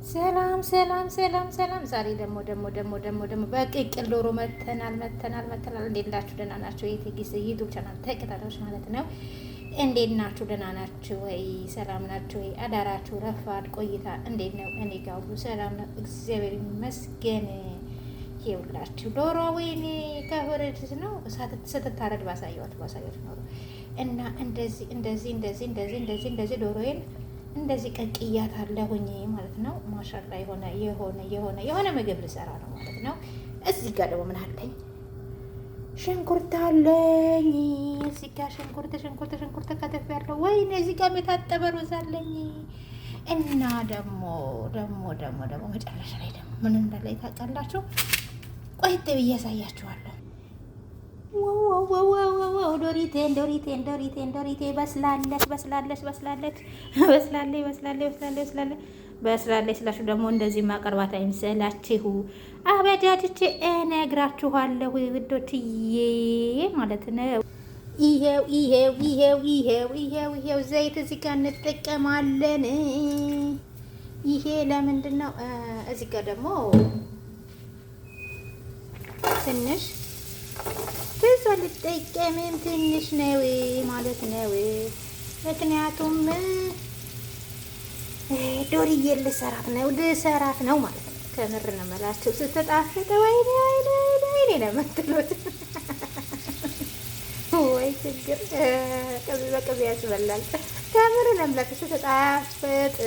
ሰላም ሰላም ሰላም ሰላም። ዛሬ ደግሞ በቅቅል ዶሮ መተናል። እንዴት ናችሁ? ደህና ናችሁ? የቴጊስ ዩቲዩብ ቻናል ተከታታዮች ማለት ነው። እንዴት ናችሁ? ደህና ናችሁ ወይ? ሰላም ናችሁ ወይ? አዳራችሁ ረፋድ ቆይታ እንዴት ነው? እኔ ጋር ሁሉ ሰላም ነው፣ እግዚአብሔር ይመስገን። ይኸውላችሁ ዶሮ ወይኔ ከወረድ ነው ስትታረድ ባሳየዋት ኖሮ እና እንደዚህ ዶሮዬን እንደዚህ ቀቅያታለሁኝ ማለት ነው። ማሻላ የሆነ ምግብ ልሰራ ነው ማለት ነው። እዚህ ጋር ደግሞ ምን አለኝ? ሽንኩርት አለኝ። እዚህ ጋር ሽንኩርት ከተፍ ያለው ወይኔ እዚህ ጋር የታጠበ ሩዝ አለኝ። እና ደግሞ መጨረሻ ላይ ደግሞ ምን እንዳለ ታውቃላችሁ? ቆይት ብዬ ያሳያችኋለሁ። ዶሪቴ በስላለች ስላችሁ ደግሞ እንደዚህ ማቀርባት አይምሰላችሁ። አበጃጅቼ እነግራችኋለሁ ውዶችዬ ማለት ነው። ይሄው ዘይት እዚህ ጋር እንጠቀማለን። ይሄ ለምንድን ነው? እዚህ ጋር ደግሞ ትንሽ ብዙ አልጠቀምም፣ ትንሽ ነው ማለት ነው። ምክንያቱም ዶርዬ ልሰራት ነው ማለት ነው። ከምር ነው የምላችሁ ስትጣፍጥ ወይኔ ነው የምትሉት። ወይ ችግር ቅቤ በቅቤ ያስበላል። ከምር ነው የምላችሁ ስትጣፍጥ።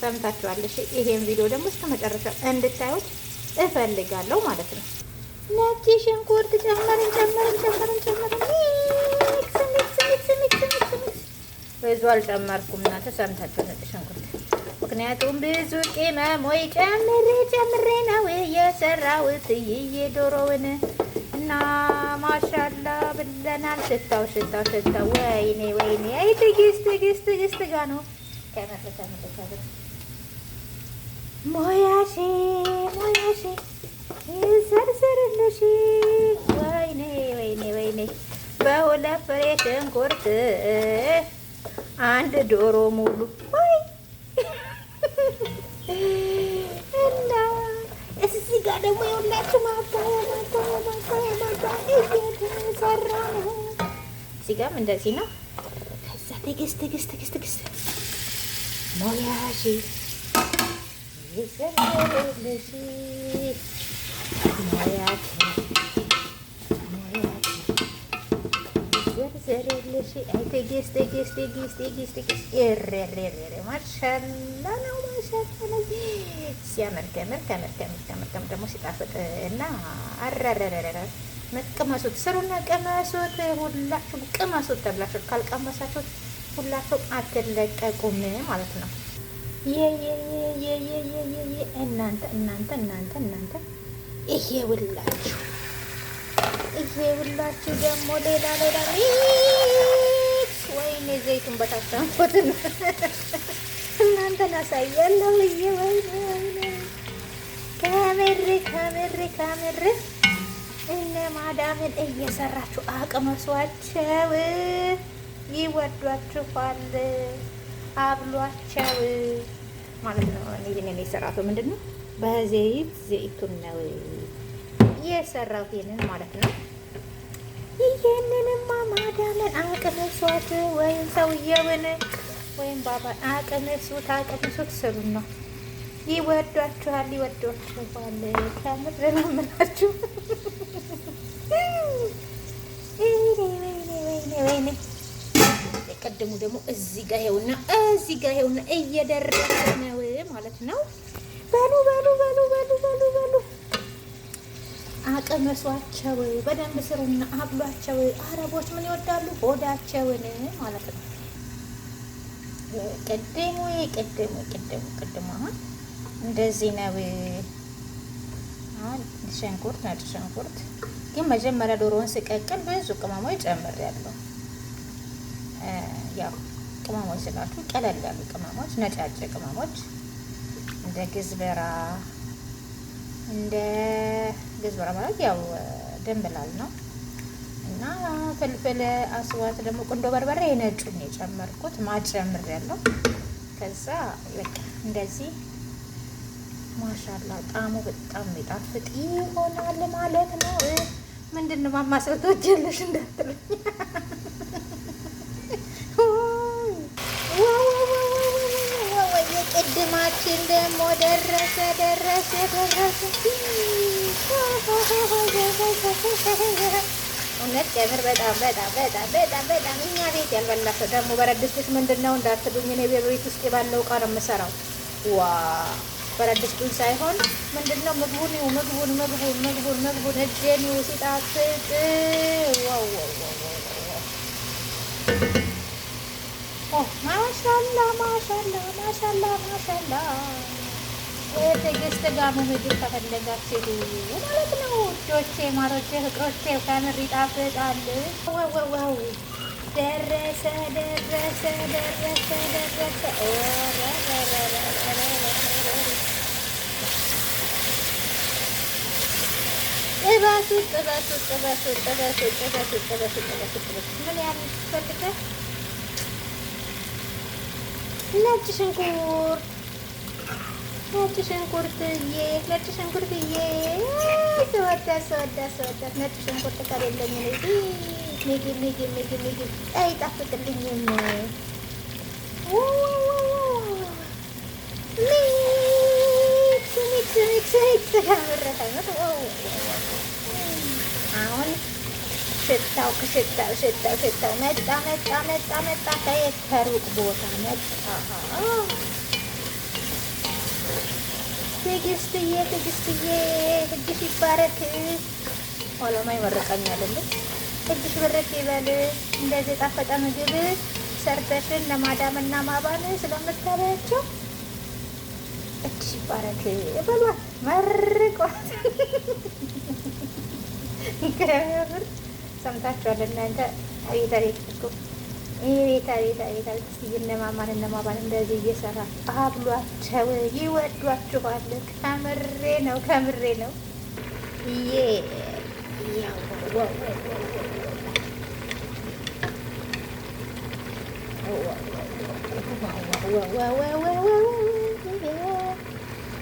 ሰምታችኋል። ይሄን ቪዲዮ ደግሞ እስከ መጨረሻ እንድታዩት እፈልጋለሁ ማለት ነው። ነጭ ሽንኩርት ጨመርን። ብዙ አልጨመርኩም እና ተሰምታችሁ ነጭ ሽንኩርት፣ ምክንያቱም ብዙ ቅመሞች ጨምሬ ነው የሰራሁት ዶሮውን እና ማሻላ ብለናል። ሽታው ወይኔ አይ ትዕግስት ጋ ነው ከመረከመ ሞያሼ ይዘርዝርልሽ። ወይኔ በሁለት ፍሬ ሽንኩርት አንድ ዶሮ ሙሉ ወይ እና እዚህ ጋር ደግሞ የሁላችሁ ማባያ እየተሰራ ነው። እዚህ ጋርም እንደዚህ ነው። ከዛ ትዕግስት ሞያሺ ይዘርዝርልሽ ዘርልሽ አይ ትዕግስት ማሻላ ነው። ሲያምር ከምር ደግሞ ሲጣፍጥ እና አረረረረ መቀመሱት ስሩና ቀመሱት። ሁላችሁም ቅመሱት ተብላችሁ ካልቀመሳችሁት ሁላችሁም አትለቀቁም ማለት ነው። እናንተ ይሄ ውላችሁ ደግሞ ሌላ ወይኔ ዘይቱን በታተንኩት እናንተን አሳያለሁ። ወይኔ ከምር እነ ማዳምን እየሰራችሁ አቅመሷቸው፣ ይወዷችኋል፣ አብሏቸው ማለት ነው። ይሄንን የሰራቱ ምንድን ነው? ዘይቱን ነው የሰራው ይሄንን ማለት ነው። ይሄንንማ ማዳምን አቅመሷት ወይም ሰውየውን ወይም ባባን አቅመሱት ስሉ ነው። ይወዷችኋል። ከምር ነው የምላችሁ። ወይኔ የቀደሙ ደግሞ እዚህ ጋር ይኸውና እየደረሰ ነው ማለት ነው። በሉ አቅመሷቸው፣ በደንብ ስሩና አብሏቸው። አረቦች ምን ይወዳሉ? ሆዳቸውን ማለት ነው። ቅድሙ አሁን እንደዚህ ነው። አሁን ነጭ ሽንኩርት ግን መጀመሪያ ዶሮውን ስቀቅል ብዙ ቅመሞች ጨምሬያለሁ። ያው ቅመሞች ስላችሁ ቀለል ያሉ ቅመሞች፣ ነጫጭ ቅመሞች እንደ ግዝበራ ማለት ያው ደንብላል ነው እና ፍልፍል አስዋት ደግሞ ቁንዶ በርበሬ የነጩን የጨመርኩት ማጨምር ያለው። ከዛ በቃ እንደዚህ ማሻላ ጣዕሙ በጣም የሚጣፍጥ ይሆናል ማለት ነው። ምንድን ነው ማማሰል ትወጃለሽ እንዳትሉኝ። የቅድማችን ደግሞ ደረሰ። እውነት ጨምር በጣም እኛ ቤት ያልበላ ሰው ደግሞ በረድ ድስትሽ ምንድን ነው እንዳትሉኝ። እኔ በቤት ውስጥ ባለው ዕቃ ነው የምሰራው። ዋ በረድ ድስቱን ሳይሆን ምንድን ነው ምግቡን እጄን ሲጣፍጥ ማሻላ ትዕግስት ጋር መሄድ ከፈለጋችሁ ማለት ነው። ውዶቼ፣ ማሮቼ፣ ፍቅሮቼ ከምር ይጣፍጣል። ዋው ደረሰ። ጥበሱት። ምን ያህል ትፈልጋል? ነጭ ሽንኩርትዬ ስወዳት ነጭ ሽንኩርት ከሌለኝ ምግብ አይጣፍጥልኝም። ሚክስ አሁን ሽታው መጣ ከሩቅ ቦታ መጣ። ትዕግስትዬ እጅሽ ይባረክ። ኋላማ ይመርቀኛል እንዴ? እጅሽ ብርክ ይበል። እንደዚህ የጣፈጠ ምግብ ሰርተሽን ለማዳምና ማባን ስለምታበያቸው እጅሽ ይባረክ በሏት፣ መርቋት። ከምር ሰምታችኋል እናንተ። አቤት እኮ አቤት እስኪ እነማማን እንደዚህ እየሰራ አብሏቸው ይወዷችኋል። ከምሬ ነው።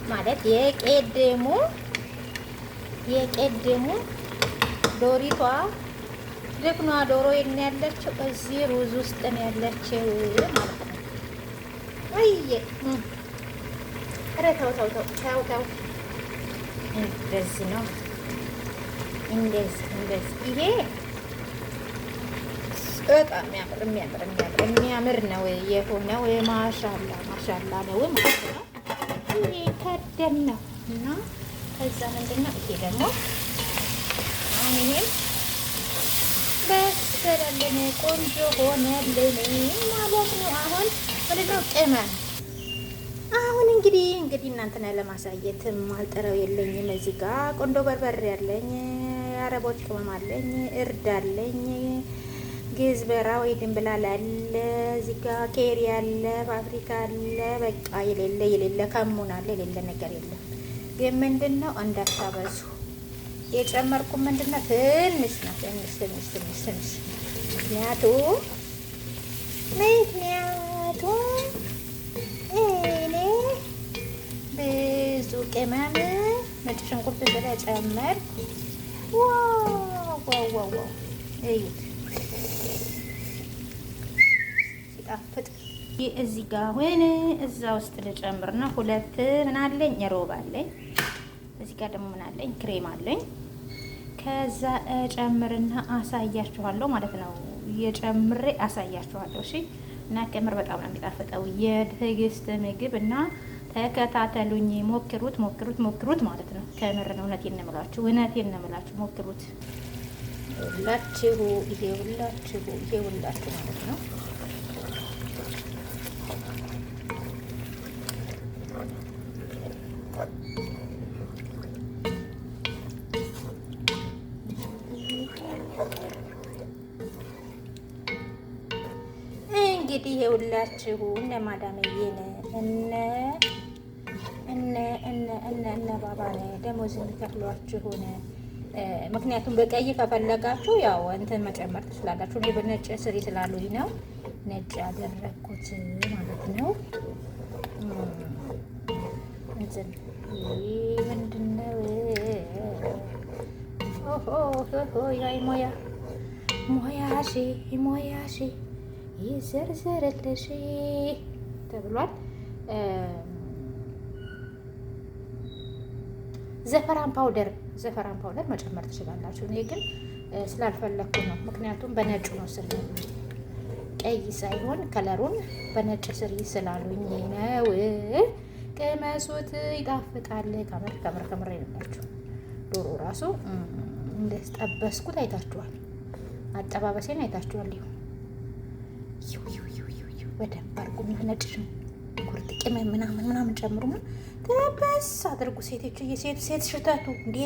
ማለት የቄድሙ ዶሪቷ ድፍኗ ዶሮ ያለችው እዚህ ሩዝ ውስጥ ነው ያለችው ማለት ነው። ኧረ ተው እንደዚህ ነው። እንደዚህ ይሄ በጣም የሚያምር ነው የሆነው። ማሻላ ነው ማለት ነው። ይሄ ከደን ነው እና ከዛ ምንድን ነው ይሄ ደግሞ አሁን ይሄን በሰለልን ቆንጆ ሆነልን ማለት ነው። አሁን ምንድነው ቅመም አሁን እንግዲህ እናንተን ለማሳየት ማልጠረው የለኝም። እዚህ ጋር ቆንጆ በርበሬ አለኝ፣ አረቦች ቅመም አለኝ፣ እርድ አለኝ፣ ግዝበራ ወይ ድንብላል አለ፣ እዚህ ጋር ኬሪ አለ፣ ፓፕሪካ አለ። በቃ የሌለ ከሙን አለ፣ የሌለ ነገር የለም። ግን ምንድነው እንዳታበዙ የጨመርኩት ምንድነው ትንሽ ነው። ትንሽ ምክንያቱም እኔ ብዙ ቅመም ነጭ ሽንኩርት ስለጨመርኩ ዋው እዩት ሲጣፍጥ። እዚህ ጋር አሁን እዛ ውስጥ ልጨምር ነው። ሁለት ምን አለኝ ሮብ አለኝ። እዚህ ጋር ደግሞ ምን አለኝ ክሬም አለኝ። ከዛ ጨምርና አሳያችኋለሁ ማለት ነው። የጨምሬ አሳያችኋለሁ። እሺ። እና ከምር በጣም ነው የሚጣፍጠው የትዕግስት ምግብ እና ተከታተሉኝ። ሞክሩት ማለት ነው። ከምር ነው። እውነቴን ነው የምላችሁ ሞክሩት። ይሄ ሁላችሁ ማለት ነው። እንግዲህ የሁላችሁ እነ ማዳምዬን እነ ባባን ደሞዝ የሚከፍሏችሁን ምክንያቱም በቀይ ከፈለጋችሁ ያው እንትን መጨመር ትችላላችሁ። እኔ በነጭ ስሪ ስላሉኝ ነው ነጭ ያደረኩት ማለት ነው። እንትን ምንድን ነው? ያይ ሞያሽ ይዘርዘርልሽ ተብሏል። ዘፈራን ፓውደር መጨመር ትችላላችሁ። እኔ ግን ስላልፈለኩ ነው። ምክንያቱም በነጩ ነው ስር ቀይ ሳይሆን ከለሩን በነጭ ስሪ ስላሉኝ ነው። ቅመሱት፣ ይጣፍጣል። ከምር ይላችሁ። ዶሮ ራሱ እንደጠበስኩት አይታችኋል። አጠባበሴን አይታችኋል። በደንብ አድርጉና ነጭ ሽንኩርት ቅመም ምናምን ጨምሩና ተበስ አድርጉ። ሴት ሽተቱ እንዴ!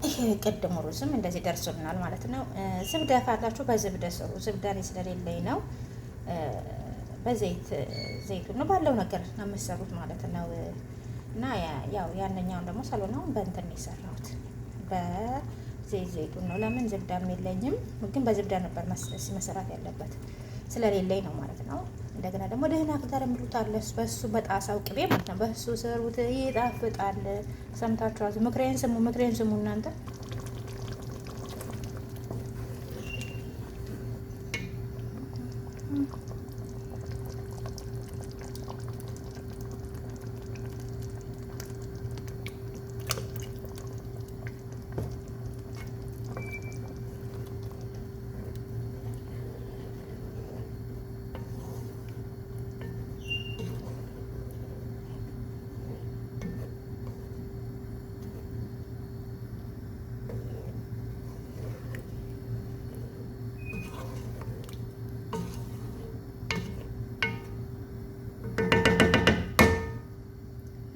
ይሄ ቅድሙ ሩዝም እንደዚህ ደርሶልናል ማለት ነው። ዝብዳ ካላችሁ በዝብዳ ስሩ። ዝብዳ እኔ ስለሌለኝ ነው። ዘይቱን ነው ባለው ነገር ነው የምትሰሩት ማለት ነው። እና ያው ያንኛውን ደግሞ ሰሎናውን በእንትን ነው የሰራሁት ዘይቱን ነው። ለምን ዝብዳም የለኝም፣ ግን በዝብዳ ነበር መሰራት ያለበት ስለሌለኝ ነው ማለት ነው። እንደገና ደግሞ ደህና ክዳር የሚሉት አለ። በሱ በጣሳው ቅቤ ማለት ነው። በሱ ሰሩት፣ ይጣፍጣል። ሰምታችኋል። ምክሬን ስሙ እናንተ።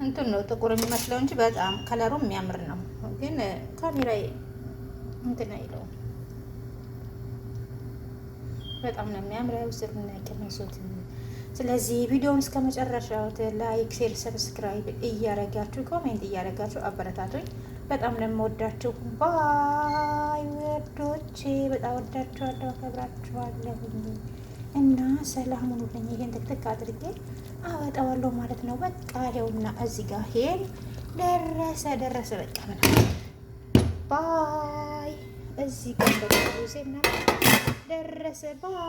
እንትን ነው ጥቁር የሚመስለው እንጂ በጣም ከለሩ የሚያምር ነው። ግን ካሜራ እንትን አይለው በጣም ነው የሚያምረው። ስሩና ቅመሱት። ስለዚህ ቪዲዮውን እስከ መጨረሻው ላይክ፣ ሼር፣ ሰብስክራይብ እያረጋችሁ ኮሜንት እያረጋችሁ አበረታቱኝ። በጣም ነው የምወዳችሁ። ባይ ወዶቼ፣ በጣም ወዳችኋለሁ፣ አከብራችኋለሁ እና ሰላም ሁኑልኝ። ይሄን ትክትክ አድርጌ አወጣዋለሁ ማለት ነው። በቃ ይኸውና እዚህ ጋር ይሄን ደረሰ። በቃ ምናምን ባይ እዚህ ጋር ደረሰ ባይ